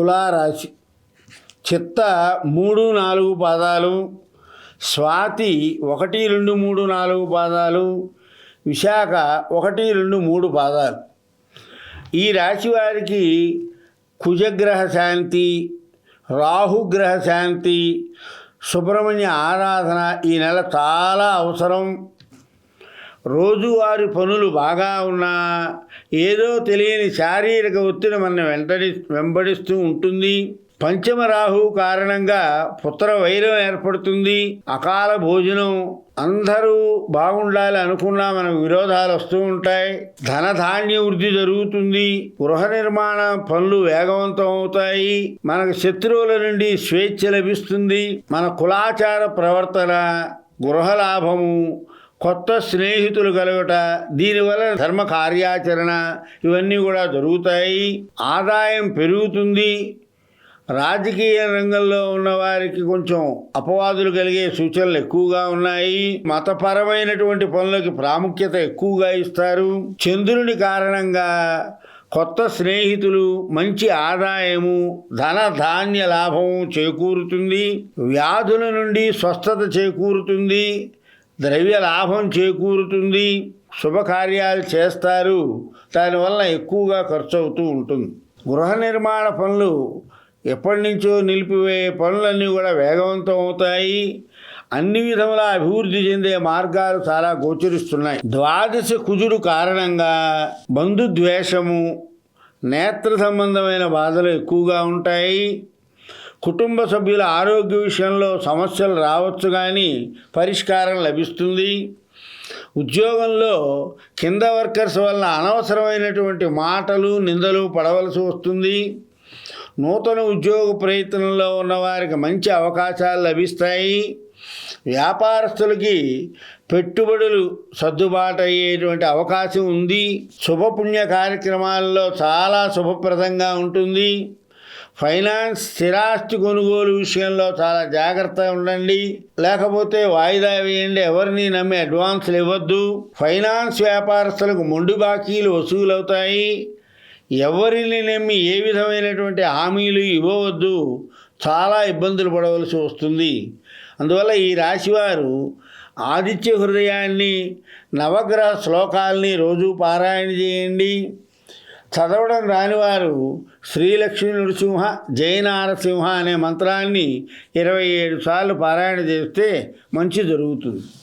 తులారాశి. చిత్త 3, 4 పాదాలు, స్వాతి 1, 2, 3, 4 పాదాలు, విశాఖ 1, 2, 3 పాదాలు. ఈ రాశి వారికి కుజగ్రహ శాంతి, రాహుగ్రహ శాంతి, సుబ్రహ్మణ్య ఆరాధన ఈ నెల చాలా అవసరం. రోజువారి పనులు బాగా ఉన్నా ఏదో తెలియని శారీరక ఒత్తిడి మన వెంబడిస్తూ ఉంటుంది. పంచమ రాహు కారణంగా పుత్ర వైరం ఏర్పడుతుంది. అకాల భోజనం, అందరూ బాగుండాలి అనుకున్నా మనకు విరోధాలు వస్తూ ఉంటాయి. ధనధాన్య వృద్ధి జరుగుతుంది. గృహ నిర్మాణ పనులు వేగవంతం అవుతాయి. మనకు శత్రువుల నుండి స్వేచ్ఛ లభిస్తుంది. మన కులాచార ప్రవర్తన, గృహ లాభము, కొత్త స్నేహితులు కలుగుట, దీనివల్ల ధర్మ కార్యాచరణ ఇవన్నీ కూడా జరుగుతాయి. ఆదాయం పెరుగుతుంది. రాజకీయ రంగంలో ఉన్నవారికి కొంచెం అపవాదులు కలిగే సూచనలు ఎక్కువగా ఉన్నాయి. మతపరమైనటువంటి పనులకి ప్రాముఖ్యత ఎక్కువగా ఇస్తారు. చంద్రుని కారణంగా కొత్త స్నేహితులు, మంచి ఆదాయము, ధన ధాన్య లాభము చేకూరుతుంది. వ్యాధుల నుండి స్వస్థత చేకూరుతుంది. ద్రవ్య లాభం చేకూరుతుంది. శుభకార్యాలు చేస్తారు. దానివల్ల ఎక్కువగా ఖర్చు అవుతూ ఉంటుంది. గృహ నిర్మాణ పనులు, ఎప్పటి నుంచో నిలిపివేయే పనులన్నీ కూడా వేగవంతం అవుతాయి. అన్ని విధముల అభివృద్ధి చెందే మార్గాలు చాలా గోచరిస్తున్నాయి. ద్వాదశ కుజుడు కారణంగా బంధుద్వేషము, నేత్ర సంబంధమైన బాధలు ఎక్కువగా ఉంటాయి. కుటుంబ సభ్యుల ఆరోగ్య విషయంలో సమస్యలు రావచ్చు, కానీ పరిష్కారం లభిస్తుంది. ఉద్యోగంలో కింద వర్కర్స్ వల్ల అనవసరమైనటువంటి మాటలు, నిందలు పడవలసి వస్తుంది. నూతన ఉద్యోగ ప్రయత్నంలో ఉన్నవారికి మంచి అవకాశాలు లభిస్తాయి. వ్యాపారస్తులకి పెట్టుబడులు సర్దుబాటు అయ్యేటువంటి అవకాశం ఉంది. శుభపుణ్య కార్యక్రమాల్లో చాలా శుభప్రదంగా ఉంటుంది. ఫైనాన్స్, స్థిరాస్తి కొనుగోలు విషయంలో చాలా జాగ్రత్తగా ఉండండి. లేకపోతే వాయిదా వేయండి. ఎవరిని నమ్మి అడ్వాన్సులు ఇవ్వద్దు. ఫైనాన్స్ వ్యాపారస్తులకు మొండి బాకీలు వసూలవుతాయి. ఎవరిని నమ్మి ఏ విధమైనటువంటి హామీలు ఇవ్వవద్దు. చాలా ఇబ్బందులు పడవలసి వస్తుంది. అందువల్ల ఈ రాశివారు ఆదిత్య హృదయాన్ని, నవగ్రహ శ్లోకాల్ని రోజు పారాయణ చేయండి. చదవడం రానివారు శ్రీలక్ష్మీ నృసింహ జయ నారసింహ అనే మంత్రాన్ని 27 సార్లు పారాయణ చేస్తే మంచి జరుగుతుంది.